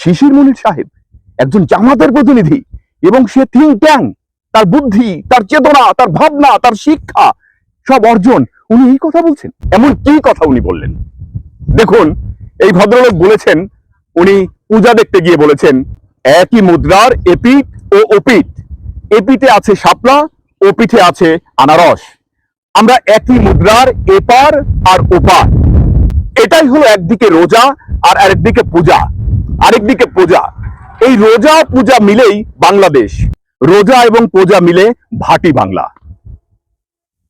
শিশির মনির সাহেব একজন জামাতের প্রতিনিধি এবং সে থিঙ্ক ট্যাঙ্ক, তার বুদ্ধি, তার চেতনা, তার ভাবনা, তার শিক্ষা সব অর্জন, উনি এই কথা বলছেন। এমন কি কথা উনি বললেন দেখুন। এই ভদ্রলোক বলেছেন, উনি পূজা দেখতে গিয়ে বলেছেন, একই মুদ্রার এপিঠ ও ওপিঠ, এপিঠে আছে শাপলা, ওপিঠে আছে আনারস, আমরা একই মুদ্রার এপার আর ওপার। এটাই হলো একদিকে রোজা আর আরেকদিকে পূজা, আরেকদিকে পূজা। এই রোজা পূজা মিলেই বাংলাদেশ, রোজা এবং পূজা মিলে ভাটি বাংলা।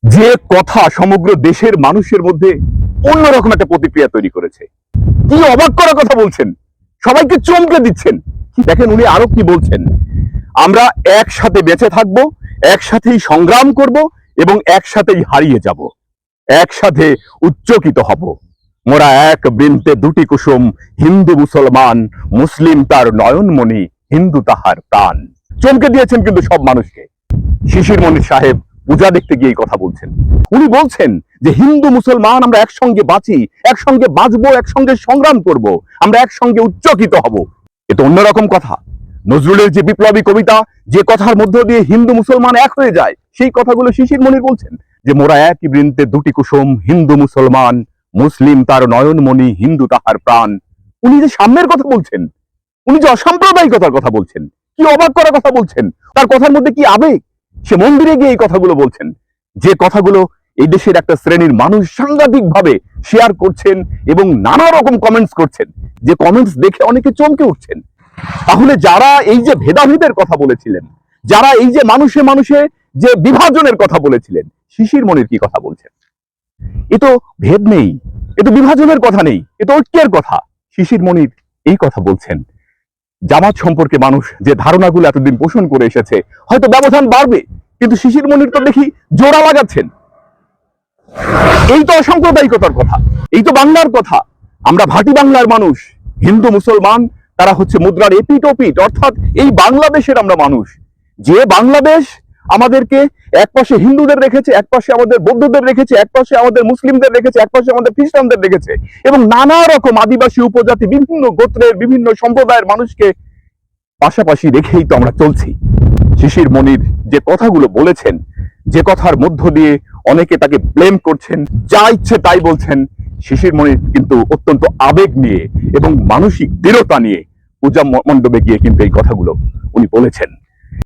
যে কথা সমগ্র দেশের মানুষের মধ্যে অন্যরকম একটা প্রতিক্রিয়া তৈরি করেছে। কি অবাক করার কথা বলছেন, সবাইকে চমকে দিচ্ছেন। দেখেন উনি আরো কি বলছেন, আমরা একসাথে বেঁচে থাকবো, একসাথেই সংগ্রাম করব এবং একসাথেই হারিয়ে যাব, একসাথে উচ্চকিত হব। মোরা এক বৃন্তে দুটি কুসুম, হিন্দু মুসলমান, মুসলিম তার নয়নমণি, হিন্দু তাহার প্রাণ। চমকে দিয়েছেন কিন্তু সব মানুষকে। শিশির মনির সাহেব পূজা দেখতে গিয়ে কথা বলছেন। উনি বলছেন যে হিন্দু মুসলমান আমরা একসঙ্গে বাঁচি, একসঙ্গে বাঁচবো, একসঙ্গে সংগ্রাম করব, আমরা একসঙ্গে উচ্চকিত হব। এ তো অন্যরকম কথা। নজরুলের যে বিপ্লবী কবিতা, যে কথার মধ্য দিয়ে হিন্দু মুসলমান এক হয়ে যায়, সেই কথাগুলো শিশির মনির বলছেন যে মোরা একই বৃন্তে দুটি কুসুম, হিন্দু মুসলমান, মুসলিম তার নয়নমণি, হিন্দু তাহার প্রাণ। উনি যে সাম্যের কথা বলছেন, উনি যে অসাম্প্রদায়িকতার কথা বলছেন, কি অবাক করার কথা বলছেন। তার কথার মধ্যে কি আবেগ। সে মন্দিরে গিয়ে এই কথাগুলো বলছেন, যে কথাগুলো এই দেশের একটা শ্রেণীর মানুষ সাংঘাতিক ভাবে শেয়ার করছেন এবং নানা রকম কমেন্টস করছেন, যে কমেন্টস দেখে অনেকে চমকে উঠছেন। তাহলে যারা এই যে ভেদাভেদের কথা বলেছিলেন, যারা এই যে মানুষে মানুষে যে বিভাজনের কথা বলেছিলেন, শিশির মনির কি কথা বলছেন? এ তো ভেদ নেই, এ তো বিভাজনের কথা নেই, এ তো ঐক্যের কথা। শিশির মনির এই কথা বলছেন। জামাত সম্পর্কে মানুষ যে ধারণাগুলো এতদিন পোষণ করে এসেছে, হয়তো ব্যবধান বাড়বে, কিন্তু শিশির মনির তো দেখি জোড়া লাগাচ্ছেন। এই তো অসাম্প্রদায়িকতার কথা, এই তো বাংলার কথা। আমরা ভাটি বাংলার মানুষ, হিন্দু মুসলমান তারা হচ্ছে মুদ্রার এপিঠ ওপিঠ, অর্থাৎ এই বাংলাদেশের আমরা মানুষ। যে বাংলাদেশ আমাদেরকে একপাশে হিন্দুদের রেখেছে, একপাশে আমাদের বৌদ্ধদের রেখেছে, একপাশে আমাদের মুসলিমদের রেখেছে, একপাশে আমাদের খ্রিস্টানদের রেখেছে, এবং নানা রকম আদিবাসী উপজাতি, বিভিন্ন গোত্রের, বিভিন্ন সম্প্রদায়ের মানুষকে পাশাপাশি রেখেই তো আমরা চলছি। শিশির মনির যে কথাগুলো বলেছেন, যে কথার মধ্য দিয়ে অনেকে তাকে ব্লেম করছেন, যা ইচ্ছে তাই বলছেন, শিশির মনির কিন্তু অত্যন্ত আবেগ নিয়ে এবং মানসিক দৃঢ়তা নিয়ে পূজা মণ্ডপে গিয়ে কিন্তু এই কথাগুলো উনি বলেছেন।